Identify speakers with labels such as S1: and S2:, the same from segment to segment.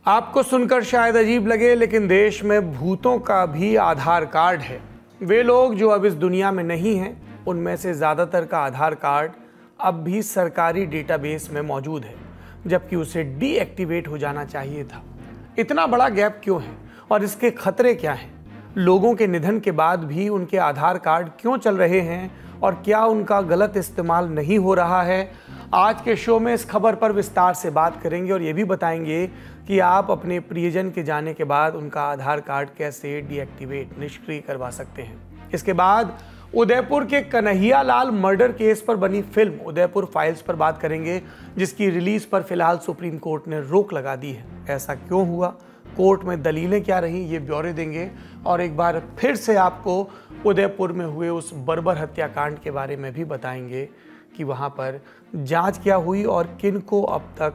S1: आपको सुनकर शायद अजीब लगे, लेकिन देश में भूतों का भी आधार कार्ड है। वे लोग जो अब इस दुनिया में नहीं हैं, उनमें से ज़्यादातर का आधार कार्ड अब भी सरकारी डेटाबेस में मौजूद है, जबकि उसे डीएक्टिवेट हो जाना चाहिए था। इतना बड़ा गैप क्यों है और इसके खतरे क्या हैं? लोगों के निधन के बाद भी उनके आधार कार्ड क्यों चल रहे हैं और क्या उनका गलत इस्तेमाल नहीं हो रहा है? आज के शो में इस खबर पर विस्तार से बात करेंगे और ये भी बताएंगे कि आप अपने प्रियजन के जाने के बाद उनका आधार कार्ड कैसे डीएक्टिवेट निष्क्रिय करवा सकते हैं। इसके बाद उदयपुर के कन्हैया लाल मर्डर केस पर बनी फिल्म उदयपुर फाइल्स पर बात करेंगे, जिसकी रिलीज पर फिलहाल सुप्रीम कोर्ट ने रोक लगा दी है। ऐसा क्यों हुआ, कोर्ट में दलीलें क्या रहीं, ये ब्यौरे देंगे और एक बार फिर से आपको उदयपुर में हुए उस बर्बर हत्याकांड के बारे में भी बताएंगे कि वहाँ पर जांच क्या हुई और किन को अब तक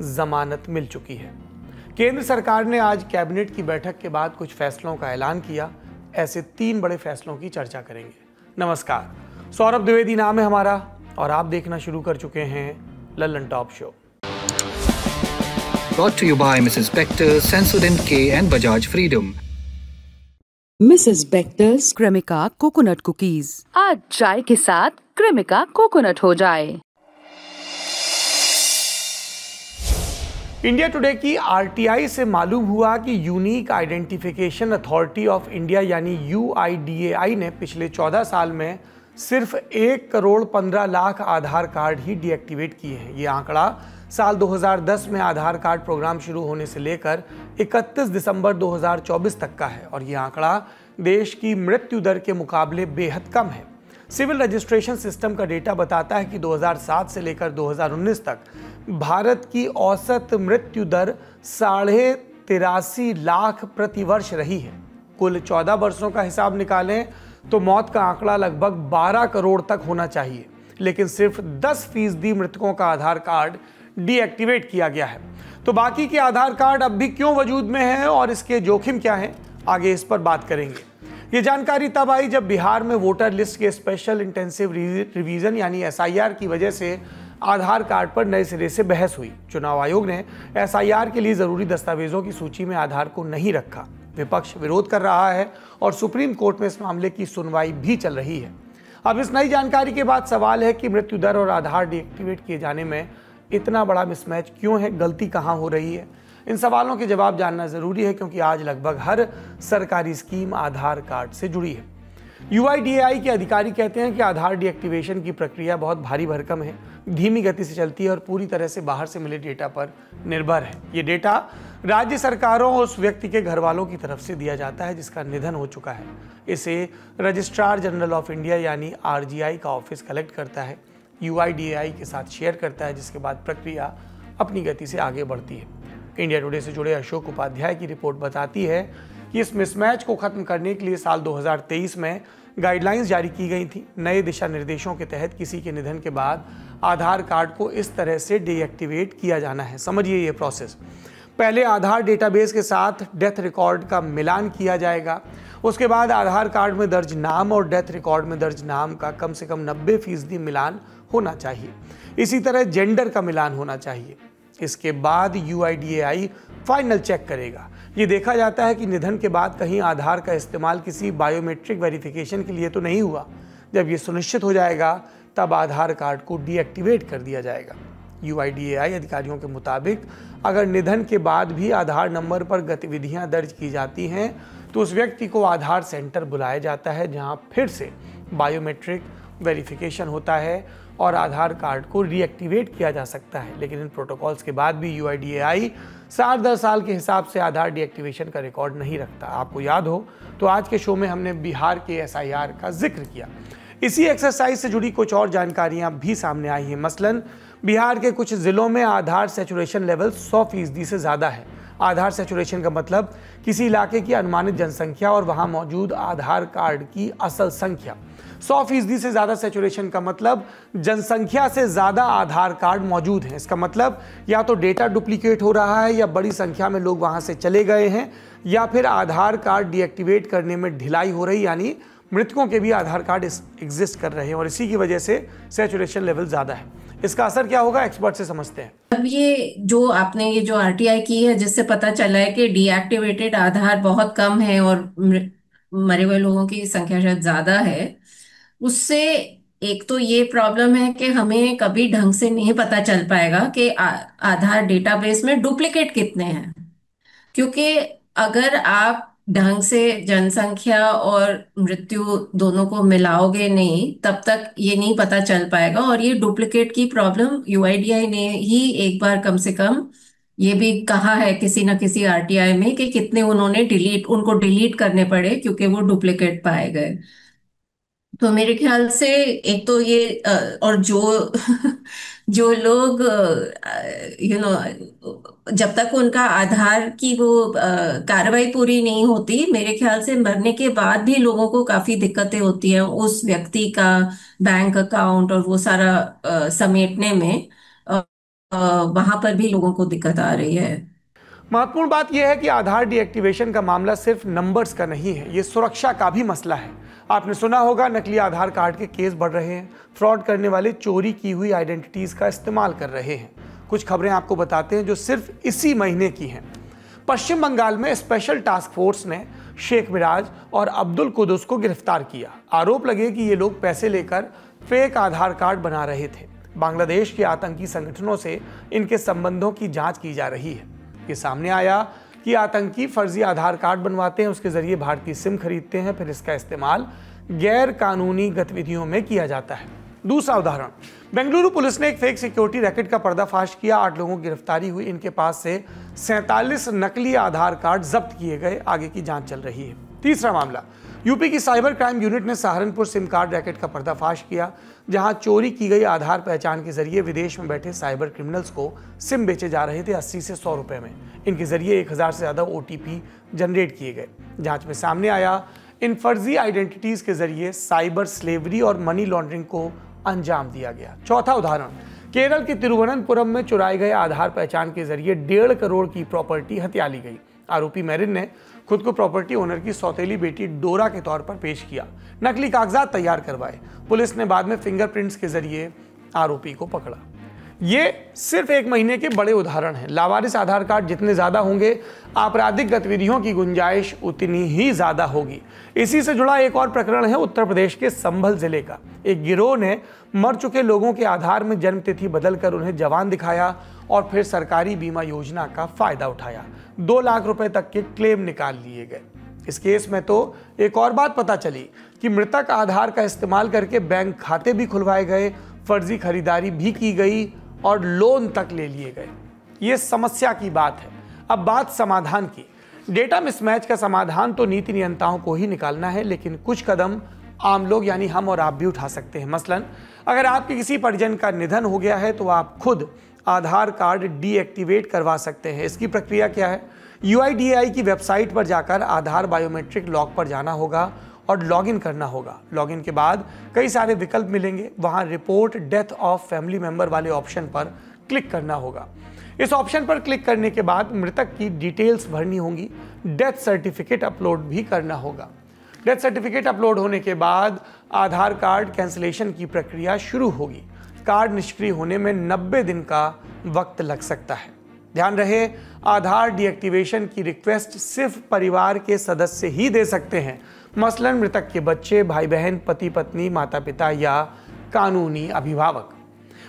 S1: जमानत मिल चुकी है। केंद्र सरकार ने आज कैबिनेट की बैठक के बाद कुछ फैसलों का ऐलान किया। ऐसे 3 बड़े फैसलों की चर्चा करेंगे। नमस्कार, सौरभ द्विवेदी नाम है हमारा और आप देखना शुरू कर चुके हैं Lallan top show.
S2: Brought to you by Mrs. Bector, Sensodyne K and Bajaj Freedom.
S3: Mrs. Bector's Cremica coconut cookies.
S4: आज चाय के साथ क्रेमिका कोकोनट हो जाए।
S1: इंडिया टुडे की आरटीआई से मालूम हुआ कि unique identification authority of India यानी यूआईडीएआई ने पिछले 14 साल में सिर्फ 1,15,00,000 आधार कार्ड ही डीएक्टिवेट किए हैं। ये आंकड़ा साल 2010 में आधार कार्ड प्रोग्राम शुरू होने से लेकर 31 दिसंबर 2024 तक का है और ये आंकड़ा देश की मृत्यु दर के मुकाबले बेहद कम है। सिविल रजिस्ट्रेशन सिस्टम का डेटा बताता है कि 2007 से लेकर 2019 तक भारत की औसत मृत्यु दर 83.5 लाख प्रति वर्ष रही है। कुल 14 वर्षों का हिसाब निकालें तो मौत का आंकड़ा लगभग 12 करोड़ तक होना चाहिए, लेकिन सिर्फ 10% मृतकों का आधार कार्ड डीएक्टिवेट किया गया है। तो बाकी के आधार कार्ड अब भी क्यों वजूद में हैं और इसके जोखिम क्या हैं, आगे इस पर बात करेंगे। ये जानकारी तब आई जब बिहार में वोटर लिस्ट के स्पेशल इंटेंसिव रिवीजन यानी एसआईआर की वजह से आधार कार्ड पर नए सिरे से बहस हुई। चुनाव आयोग ने एसआईआर के लिए जरूरी दस्तावेजों की सूची में आधार को नहीं रखा। विपक्ष विरोध कर रहा है और सुप्रीम कोर्ट में इस मामले की सुनवाई भी चल रही है। अब इस नई जानकारी के बाद सवाल है कि मृत्यु दर और आधार डीएक्टिवेट किए जाने में इतना बड़ा मिसमैच क्यों है, गलती कहां हो रही है? इन सवालों के जवाब जानना जरूरी है, क्योंकि आज लगभग हर सरकारी स्कीम आधार कार्ड से जुड़ी है। यूआईडीएआई के अधिकारी कहते हैं कि आधार डीएक्टिवेशन की प्रक्रिया बहुत भारी भरकम है, धीमी गति से चलती है और पूरी तरह से बाहर से मिले डेटा पर निर्भर है। ये डेटा राज्य सरकारों और उस व्यक्ति के घर वालों की तरफ से दिया जाता है जिसका निधन हो चुका है। इसे रजिस्ट्रार जनरल ऑफ इंडिया यानी आरजीआई का ऑफिस कलेक्ट करता है, यूआईडीएआई के साथ शेयर करता है, जिसके बाद प्रक्रिया अपनी गति से आगे बढ़ती है। इंडिया टुडे से जुड़े अशोक उपाध्याय की रिपोर्ट बताती है कि इस मिसमैच को खत्म करने के लिए साल 2023 में गाइडलाइंस जारी की गई थी। नए दिशा निर्देशों के तहत किसी के निधन के बाद आधार कार्ड को इस तरह से डीएक्टिवेट किया जाना है। समझिए ये प्रोसेस। पहले आधार डेटाबेस के साथ डेथ रिकॉर्ड का मिलान किया जाएगा। उसके बाद आधार कार्ड में दर्ज नाम और डेथ रिकॉर्ड में दर्ज नाम का कम से कम 90% मिलान होना चाहिए। इसी तरह जेंडर का मिलान होना चाहिए। इसके बाद यूआईडीएआई फाइनल चेक करेगा। ये देखा जाता है कि निधन के बाद कहीं आधार का इस्तेमाल किसी बायोमेट्रिक वेरिफिकेशन के लिए तो नहीं हुआ। जब ये सुनिश्चित हो जाएगा तब आधार कार्ड को डीएक्टिवेट कर दिया जाएगा। यूआईडीएआई अधिकारियों के मुताबिक अगर निधन के बाद भी आधार नंबर पर गतिविधियां दर्ज की जाती हैं तो उस व्यक्ति को आधार सेंटर बुलाया जाता है, जहां फिर से बायोमेट्रिक वेरिफिकेशन होता है और आधार कार्ड को रीएक्टिवेट किया जा सकता है। लेकिन इन प्रोटोकॉल्स के बाद भी यूआईडीएआई साल दर साल के हिसाब से आधार डीएक्टिवेशन का रिकॉर्ड नहीं रखता। आपको याद हो तो आज के शो में हमने बिहार के एसआईआर का जिक्र किया। इसी एक्सरसाइज से जुड़ी कुछ और जानकारियां भी सामने आई हैं। मसलन बिहार के कुछ जिलों में आधार सैचुरेशन लेवल 100% से ज़्यादा है। आधार सैचुरेशन का मतलब किसी इलाके की अनुमानित जनसंख्या और वहां मौजूद आधार कार्ड की असल संख्या। 100% से ज़्यादा सैचुरेशन का मतलब जनसंख्या से ज़्यादा आधार कार्ड मौजूद हैं। इसका मतलब या तो डेटा डुप्लीकेट हो रहा है या बड़ी संख्या में लोग वहां से चले गए हैं या फिर आधार कार्ड डीएक्टिवेट करने में ढिलाई हो रही, यानी मृतकों के भी आधार कार्ड एग्जिस्ट कर रहे हैं और इसी की वजह से सैचुरेशन लेवल ज़्यादा है। इसका असर क्या होगा, एक्सपर्ट से समझते हैं।
S5: अब ये जो आरटीआई की है, जिससे पता चला है कि डीएक्टिवेटेड आधार बहुत कम है और मरे हुए लोगों की संख्या शायद ज्यादा है, उससे एक तो ये प्रॉब्लम है कि हमें कभी ढंग से नहीं पता चल पाएगा कि आधार डेटाबेस में डुप्लीकेट कितने हैं। क्योंकि अगर आप ढंग से जनसंख्या और मृत्यु दोनों को मिलाओगे नहीं, तब तक ये नहीं पता चल पाएगा। और ये डुप्लीकेट की प्रॉब्लम यूआईडीआई ने ही एक बार कम से कम ये भी कहा है किसी न किसी आरटीआई में कि कितने उनको डिलीट करने पड़े क्योंकि वो डुप्लीकेट पाए गए। तो मेरे ख्याल से एक तो ये और जो जो लोग जब तक उनका आधार की वो कार्रवाई पूरी नहीं होती, मेरे ख्याल से मरने के बाद भी लोगों को काफी दिक्कतें होती हैं उस व्यक्ति का बैंक अकाउंट और वो सारा समेटने में। वहां पर भी लोगों को दिक्कत आ रही है।
S1: महत्वपूर्ण बात यह है कि आधार डीएक्टिवेशन का मामला सिर्फ नंबर्स का नहीं है, ये सुरक्षा का भी मसला है। आपने सुना होगा नकली आधार कार्ड के केस बढ़ रहे हैं, फ्रॉड करने वाले चोरी की हुई आइडेंटिटीज का इस्तेमाल कर रहे हैं। कुछ खबरें आपको बताते हैं जो सिर्फ इसी महीने की हैं। पश्चिम बंगाल में स्पेशल टास्क फोर्स ने शेख मिराज और अब्दुल कुदुस को गिरफ्तार किया। आरोप लगे कि ये लोग पैसे लेकर फेक आधार कार्ड बना रहे थे। बांग्लादेश के आतंकी संगठनों से इनके संबंधों की जांच की जा रही है। ये सामने आया कि आतंकी फर्जी आधार कार्ड बनवाते हैं, उसके जरिए भारतीय सिम खरीदते हैं, फिर इसका इस्तेमाल गैर कानूनी गतिविधियों में किया जाता है। दूसरा उदाहरण, बेंगलुरु पुलिस ने एक फेक सिक्योरिटी रैकेट का पर्दाफाश किया। 8 लोगों की गिरफ्तारी हुई। इनके पास से 47 नकली आधार कार्ड जब्त किए गए। आगे की जांच चल रही है। तीसरा मामला, यूपी की साइबर क्राइम यूनिट ने सहारनपुर सिम कार्ड रैकेट का पर्दाफाश किया, जहां चोरी की गई आधार पहचान के जरिए विदेश में बैठे साइबर क्रिमिनल्स को सिम बेचे जा रहे थे 80 से 100 रुपए में। इनके जरिए 1000 से ज्यादा ओटीपी जनरेट किए गए। जांच में सामने आया इन फर्जी आइडेंटिटीज के जरिए साइबर स्लेवरी और मनी लॉन्ड्रिंग को अंजाम दिया गया। चौथा उदाहरण, केरल के तिरुवनंतपुरम में चुराए गए आधार पहचान के जरिए 1.5 करोड़ की प्रॉपर्टी हथिया ली गई। आरोपी मैरिन ने खुद को प्रॉपर्टी ओनर की सौतेली बेटी डोरा के तौर पर पेश किया, नकली कागजात तैयार करवाए। पुलिस ने बाद में फिंगरप्रिंट्स के जरिए आरोपी को पकड़ा। ये सिर्फ 1 महीने के बड़े उदाहरण हैं। लावारिस आधार कार्ड जितने ज्यादा होंगे, आपराधिक गतिविधियों की गुंजाइश उतनी ही ज्यादा होगी। इसी से जुड़ा एक और प्रकरण है उत्तर प्रदेश के संभल जिले का। एक गिरोह ने मर चुके लोगों के आधार में जन्मतिथि बदलकर उन्हें जवान दिखाया और फिर सरकारी बीमा योजना का फायदा उठाया। 2 लाख रुपए तक के क्लेम निकाल लिए गए। इस केस में तो एक और बात पता चली कि मृतक आधार का इस्तेमाल करके बैंक खाते भी खुलवाए गए, फर्जी खरीदारी भी की गई और लोन तक ले लिए गए। ये समस्या की बात है। अब बात समाधान की। डेटा मिसमैच का समाधान तो नीति नियंताओं को ही निकालना है, लेकिन कुछ कदम आम लोग यानी हम और आप भी उठा सकते हैं। मसलन अगर आपके किसी परिजन का निधन हो गया है तो आप खुद आधार कार्ड डीएक्टिवेट करवा सकते हैं। इसकी प्रक्रिया क्या है? यूआईडीएआई की वेबसाइट पर जाकर आधार बायोमेट्रिक लॉग पर जाना होगा और लॉगिन करना होगा। लॉगिन के बाद कई सारे विकल्प मिलेंगे। वहां report death of family member वाले ऑप्शन पर क्लिक करना होगा। इस ऑप्शन पर क्लिक करने के बाद मृतक की डिटेल्स भरनी होंगी। डेथ सर्टिफिकेट अपलोड भी करना होगा। डेथ सर्टिफिकेट अपलोड होने के बाद आधार कार्ड कैंसिलेशन की प्रक्रिया शुरू होगी। कार्ड निष्क्रिय होने में 90 दिन का वक्त लग सकता है। ध्यान रहे, आधार डीएक्टिवेशन की रिक्वेस्ट सिर्फ परिवार के सदस्य ही दे सकते हैं। मसलन मृतक के बच्चे, भाई बहन, पति पत्नी, माता पिता या कानूनी अभिभावक।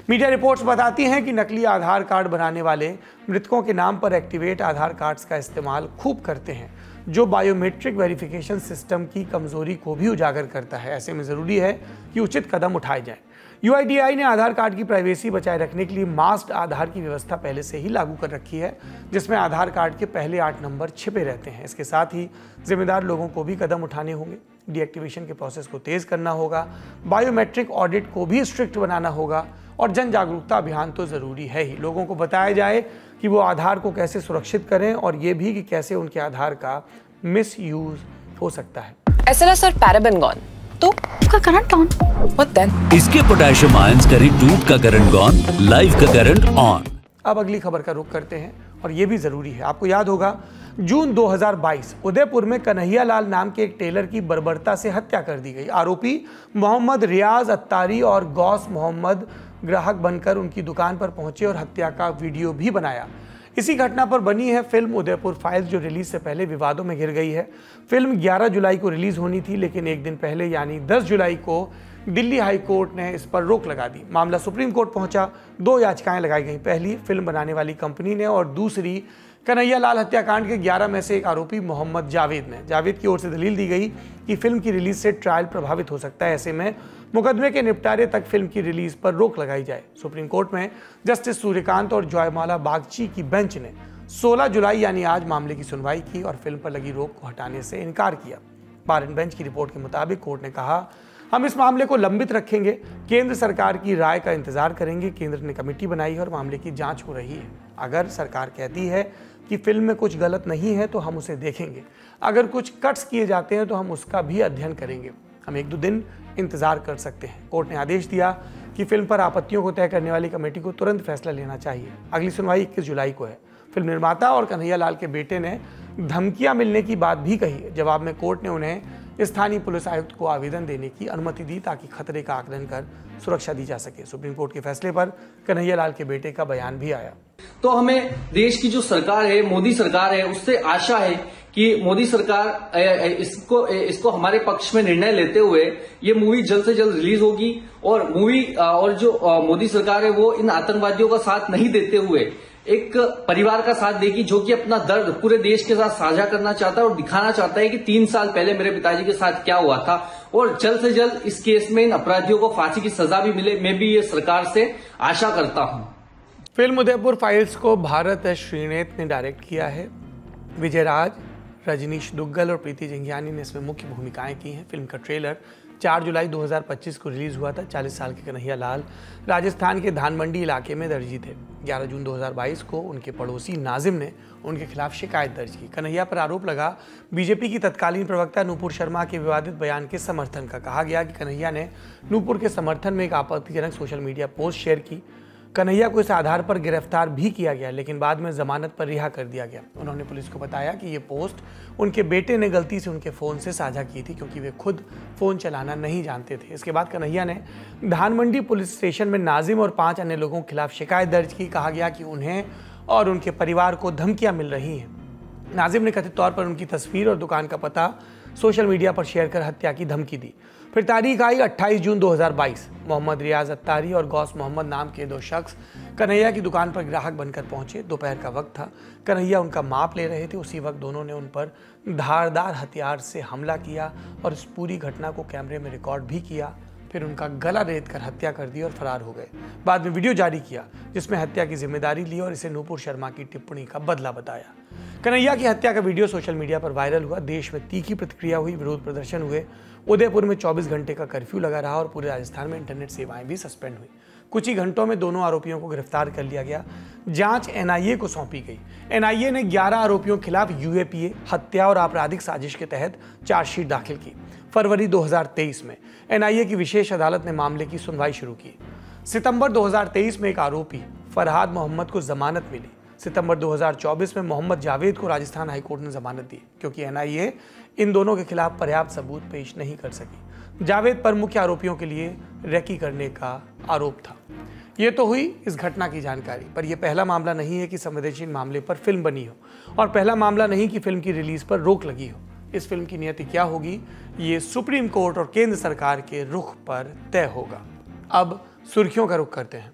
S1: मीडिया रिपोर्ट्स बताती हैं कि नकली आधार कार्ड बनाने वाले मृतकों के नाम पर एक्टिवेट आधार कार्ड्स का इस्तेमाल खूब करते हैं, जो बायोमेट्रिक वेरिफिकेशन सिस्टम की कमजोरी को भी उजागर करता है। ऐसे में जरूरी है कि उचित कदम उठाए जाएं। यूआईडीएआई ने आधार कार्ड की प्राइवेसी बचाए रखने के लिए मास्क्ड आधार की व्यवस्था पहले से ही लागू कर रखी है, जिसमें आधार कार्ड के पहले 8 नंबर छिपे रहते हैं। इसके साथ ही जिम्मेदार लोगों को भी कदम उठाने होंगे। डीएक्टिवेशन के प्रोसेस को तेज करना होगा, बायोमेट्रिक ऑडिट को भी स्ट्रिक्ट बनाना होगा और जन जागरूकता अभियान तो जरूरी है ही। लोगों को बताया जाए कि वो आधार को कैसे सुरक्षित करें और ये भी कि कैसे उनके आधार का मिसयूज हो सकता है।
S6: SLS और पैराबेन गॉन, तो उसका करंट ऑन। What then?
S7: इसके पोटेशियम आयंस करें टूट का करंट गॉन, लाइव का करंट ऑन।
S1: अब अगली खबर का रुख करते हैं और ये भी जरूरी है। आपको याद होगा जून 2022 उदयपुर में कन्हैया लाल नाम के एक टेलर की बर्बरता से हत्या कर दी गई। आरोपी मोहम्मद रियाज अत्तारी और गौस मोहम्मद ग्राहक बनकर उनकी दुकान पर पहुंचे और हत्या का वीडियो भी बनाया। इसी घटना पर बनी है फिल्म उदयपुर फाइल्स, जो रिलीज से पहले विवादों में घिर गई है। फिल्म 11 जुलाई को रिलीज होनी थी, लेकिन एक दिन पहले यानी 10 जुलाई को दिल्ली हाई कोर्ट ने इस पर रोक लगा दी। मामला सुप्रीम कोर्ट पहुंचा। 2 याचिकाएं लगाई गई। पहली फिल्म बनाने वाली कंपनी ने और दूसरी कन्हैया लाल हत्याकांड के 11 में से एक आरोपी मोहम्मद जावेद ने। जावेद की ओर से दलील दी गई कि फिल्म की रिलीज से ट्रायल प्रभावित हो सकता है, ऐसे में मुकदमे के निपटारे तक फिल्म की रिलीज पर रोक लगाई जाए। सुप्रीम कोर्ट में जस्टिस सूर्यकांत और जयमाला बागची की बेंच ने 16 जुलाई यानी आज मामले की सुनवाई की और फिल्म पर लगी रोक को हटाने से इनकार किया। बार एंड बेंच की रिपोर्ट के मुताबिक कोर्ट ने कहा, हम इस मामले को लंबित रखेंगे, केंद्र सरकार की राय का इंतजार करेंगे। केंद्र ने कमेटी बनाई है और मामले की जांच हो रही है। अगर सरकार कहती है कि फिल्म में कुछ गलत नहीं है तो हम उसे देखेंगे। अगर कुछ कट्स किए जाते हैं तो हम उसका भी अध्ययन करेंगे। हम 1-2 दिन इंतजार कर सकते हैं। कोर्ट ने आदेश दिया कि फिल्म पर आपत्तियों को तय करने वाली कमेटी को तुरंत फैसला लेना चाहिए। अगली सुनवाई 21 जुलाई को है। फिल्म निर्माता और कन्हैया लाल के बेटे ने धमकियां मिलने की बात भी कही। जवाब में कोर्ट ने उन्हें स्थानीय पुलिस आयुक्त को आवेदन देने की अनुमति दी ताकि खतरे का आकलन कर सुरक्षा दी जा सके। सुप्रीम कोर्ट के फैसले पर कन्हैया लाल के बेटे का बयान भी आया।
S8: तो हमें देश की जो सरकार है, मोदी सरकार है, उससे आशा है कि मोदी सरकार इसको हमारे पक्ष में निर्णय लेते हुए ये मूवी जल्द से जल्द रिलीज होगी और जो मोदी सरकार है वो इन आतंकवादियों का साथ नहीं देते हुए एक परिवार का साथ देगी, जो कि अपना दर्द पूरे देश के साथ साझा करना चाहता है और दिखाना चाहता है कि 3 साल पहले मेरे पिताजी के साथ क्या हुआ था और जल्द से जल्द इस केस में इन अपराधियों को फांसी की सजा भी मिले। मैं भी ये सरकार से आशा करता हूं।
S1: फिल्म उदयपुर फाइल्स को भारत श्रीनेत ने डायरेक्ट किया है। विजय राज, रजनीश दुग्गल और प्रीति जिंगियानी ने इसमें मुख्य भूमिकाएं की हैं। फिल्म का ट्रेलर 4 जुलाई 2025 को रिलीज हुआ था। 40 साल के कन्हैया लाल राजस्थान के धानमंडी इलाके में दर्जी थे। 11 जून 2022 को उनके पड़ोसी नाजिम ने उनके खिलाफ शिकायत दर्ज की। कन्हैया पर आरोप लगा बीजेपी की तत्कालीन प्रवक्ता नूपुर शर्मा के विवादित बयान के समर्थन का। कहा गया कि कन्हैया ने नूपुर के समर्थन में एक आपत्तिजनक सोशल मीडिया पोस्ट शेयर की। कन्हैया को इस आधार पर गिरफ्तार भी किया गया, लेकिन बाद में जमानत पर रिहा कर दिया गया। उन्होंने पुलिस को बताया कि ये पोस्ट उनके बेटे ने गलती से उनके फ़ोन से साझा की थी, क्योंकि वे खुद फ़ोन चलाना नहीं जानते थे। इसके बाद कन्हैया ने धानमंडी पुलिस स्टेशन में नाजिम और 5 अन्य लोगों के खिलाफ शिकायत दर्ज की। कहा गया कि उन्हें और उनके परिवार को धमकियाँ मिल रही हैं। नाजिम ने कथित तौर पर उनकी तस्वीर और दुकान का पता सोशल मीडिया पर शेयर कर हत्या की धमकी दी। फिर तारीख आई 28 जून 2022। मोहम्मद रियाज अत्तारी और गौस मोहम्मद नाम के 2 शख्स कन्हैया की दुकान पर ग्राहक बनकर पहुंचे। दोपहर का वक्त था। कन्हैया उनका माप ले रहे थे। उसी वक्त दोनों ने उन पर धारदार हथियार से हमला किया और इस पूरी घटना को कैमरे में रिकॉर्ड भी किया। फिर उनका गला रेत कर हत्या कर दी और फरार हो गए। बाद में वीडियो जारी किया जिसमें हत्या की जिम्मेदारी ली और इसे नूपुर शर्मा की टिप्पणी का बदला बताया। कन्हैया की हत्या का वीडियो सोशल मीडिया पर वायरल हुआ। देश में तीखी प्रतिक्रिया हुई, विरोध प्रदर्शन हुए। उदयपुर में 24 घंटे का कर्फ्यू लगा रहा और पूरे राजस्थान में इंटरनेट सेवाएं भी सस्पेंड हुई। कुछ ही घंटों में दोनों आरोपियों को गिरफ्तार कर लिया गया। जांच एनआईए को सौंपी गई। एनआईए ने 11 आरोपियों के खिलाफ यूएपीए, हत्या और आपराधिक साजिश के तहत चार्जशीट दाखिल की। फरवरी 2023 में एनआईए की विशेष अदालत ने मामले की सुनवाई शुरू की। सितंबर 2023 में एक आरोपी फरहाद मोहम्मद को जमानत मिली। सितंबर 2024 में मोहम्मद जावेद को राजस्थान हाईकोर्ट ने जमानत दी, क्योंकि एनआईए इन दोनों के खिलाफ पर्याप्त सबूत पेश नहीं कर सकी। जावेद पर मुख्य आरोपियों के लिए रेकी करने का आरोप था। ये तो हुई इस घटना की जानकारी, पर यह पहला मामला नहीं है कि संवेदनशील मामले पर फिल्म बनी हो, और पहला मामला नहीं कि फिल्म की रिलीज पर रोक लगी हो। इस फिल्म की नियति क्या होगी, ये सुप्रीम कोर्ट और केंद्र सरकार के रुख पर तय होगा। अब सुर्खियों का रुख करते हैं।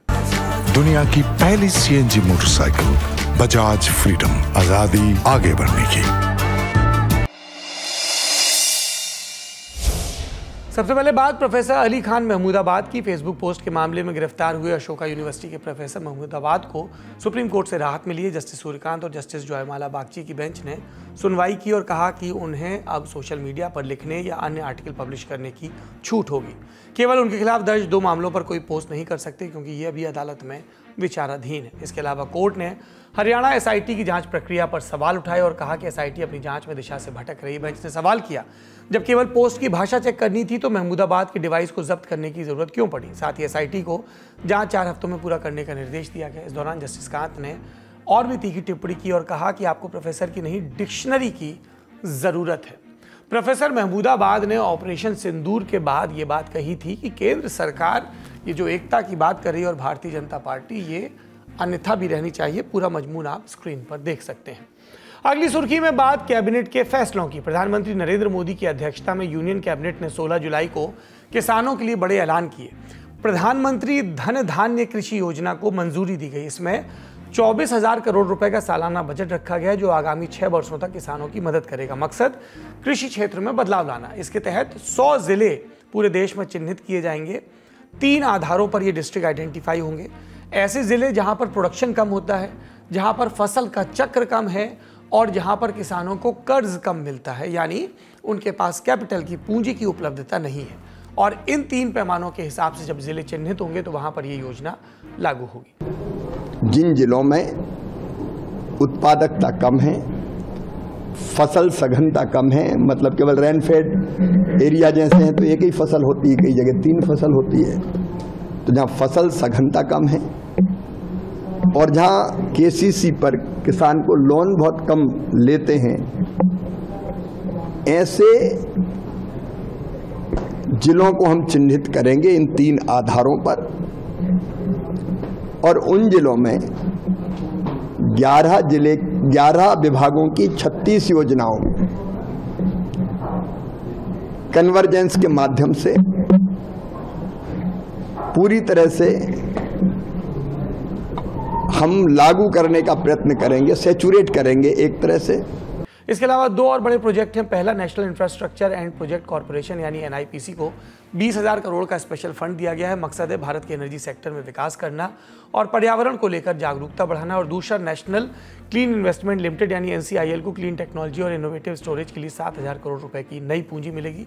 S9: दुनिया की पहली सीएनजी मोटरसाइकिल बजाज फ्रीडम, आजादी आगे बढ़ने की।
S1: सबसे पहले बात प्रोफेसर अली खान महमूदाबाद की। फेसबुक पोस्ट के मामले में गिरफ्तार हुए अशोका यूनिवर्सिटी के प्रोफेसर महमूदाबाद को सुप्रीम कोर्ट से राहत मिली है। जस्टिस सूर्यकांत और जस्टिस जयमाला बागची की बेंच ने सुनवाई की और कहा कि उन्हें अब सोशल मीडिया पर लिखने या अन्य आर्टिकल पब्लिश करने की छूट होगी। केवल उनके खिलाफ दर्ज 2 मामलों पर कोई पोस्ट नहीं कर सकते, क्योंकि ये अभी अदालत में विचाराधीन है। इसके अलावा कोर्ट ने हरियाणा एसआईटी की जांच प्रक्रिया पर सवाल उठाए और कहा कि एसआईटी अपनी जांच में दिशा से भटक रही। बेंच ने सवाल किया, जब केवल पोस्ट की भाषा चेक करनी थी तो महमूदाबाद के डिवाइस को जब्त करने की जरूरत क्यों पड़ी। साथ ही एसआईटी को जांच 4 हफ्तों में पूरा करने का निर्देश दिया गया। इस दौरान जस्टिस कांत ने और भी तीखी टिप्पणी की और कहा कि आपको प्रोफेसर की नहीं, डिक्शनरी की जरूरत है। प्रोफेसर महमूदाबाद ने ऑपरेशन सिंदूर के बाद ये बात कही थी कि केंद्र सरकार ये जो एकता की बात कर रही है और भारतीय जनता पार्टी, ये अन्यथा भी रहनी चाहिए। पूरा मजमून आप स्क्रीन पर देख सकते हैं। अगली सुर्खी में बात कैबिनेट के फैसलों की। प्रधानमंत्री नरेंद्र मोदी की अध्यक्षता में यूनियन कैबिनेट ने 16 जुलाई को किसानों के लिए बड़े ऐलान किए। प्रधानमंत्री धन धान्य कृषि योजना को मंजूरी दी गई। इसमें 24,000 करोड़ रुपए का सालाना बजट रखा गया है, जो आगामी 6 वर्षों तक किसानों की मदद करेगा। मकसद कृषि क्षेत्र में बदलाव लाना। इसके तहत 100 जिले पूरे देश में चिन्हित किए जाएंगे। 3 आधारों पर ये डिस्ट्रिक्ट आइडेंटिफाई होंगे। ऐसे जिले जहां पर प्रोडक्शन कम होता है, जहां पर फसल का चक्र कम है और जहां पर किसानों को कर्ज कम मिलता है, यानी उनके पास कैपिटल की, पूंजी की उपलब्धता नहीं है। और इन 3 पैमानों के हिसाब से जब जिले चिन्हित होंगे तो वहां पर ये योजना लागू होगी।
S10: जिन जिलों में उत्पादकता कम है, फसल सघनता कम है, मतलब केवल रेनफेड एरिया जैसे हैं तो एक ही फसल होती है, कई जगह 3 फसल होती है, तो जहां फसल सघनता कम है और जहां केसीसी पर किसान को लोन बहुत कम लेते हैं, ऐसे जिलों को हम चिन्हित करेंगे इन 3 आधारों पर। और उन जिलों में 11 विभागों की 36 योजनाओं में कन्वर्जेंस के माध्यम से पूरी तरह से हम लागू करने का प्रयत्न करेंगे, सैचुरेट करेंगे एक तरह से।
S1: इसके अलावा 2 और बड़े प्रोजेक्ट हैं। पहला, national infrastructure and project corporation यानी NIPC को 20,000 करोड़ का स्पेशल फंड दिया गया है। मकसद है भारत के एनर्जी सेक्टर में विकास करना और पर्यावरण को लेकर जागरूकता बढ़ाना। और दूसरा, नेशनल क्लीन इन्वेस्टमेंट लिमिटेड यानी NCIL को क्लीन टेक्नोलॉजी और इनोवेटिव स्टोरेज के लिए 7,000 करोड़ रुपए की नई पूंजी मिलेगी,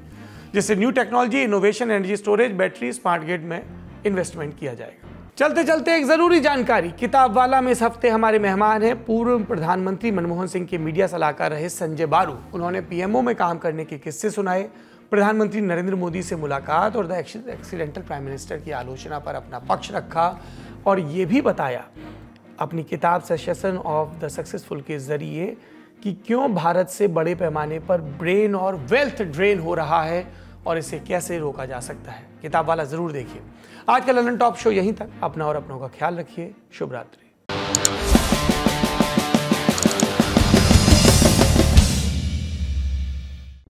S1: जिससे new technology, innovation, energy storage, battery, smart grid में इन्वेस्टमेंट किया जाएगा। चलते चलते एक जरूरी जानकारी। किताब वाला में इस हफ्ते हमारे मेहमान हैं पूर्व प्रधानमंत्री मनमोहन सिंह के मीडिया सलाहकार रहे संजय बारू। उन्होंने PMO में काम करने के किस्से सुनाए, प्रधानमंत्री नरेंद्र मोदी से मुलाकात और द एक्सीडेंटल प्राइम मिनिस्टर की आलोचना पर अपना पक्ष रखा और ये भी बताया अपनी किताब सेसेशन ऑफ द सक्सेसफुल के जरिए कि क्यों भारत से बड़े पैमाने पर ब्रेन और वेल्थ ड्रेन हो रहा है और इसे कैसे रोका जा सकता है। किताब वाला जरूर देखिए। आज का ललन टॉप शो यहीं तक। अपना और अपनों का ख्याल रखिए। शुभ रात्रि।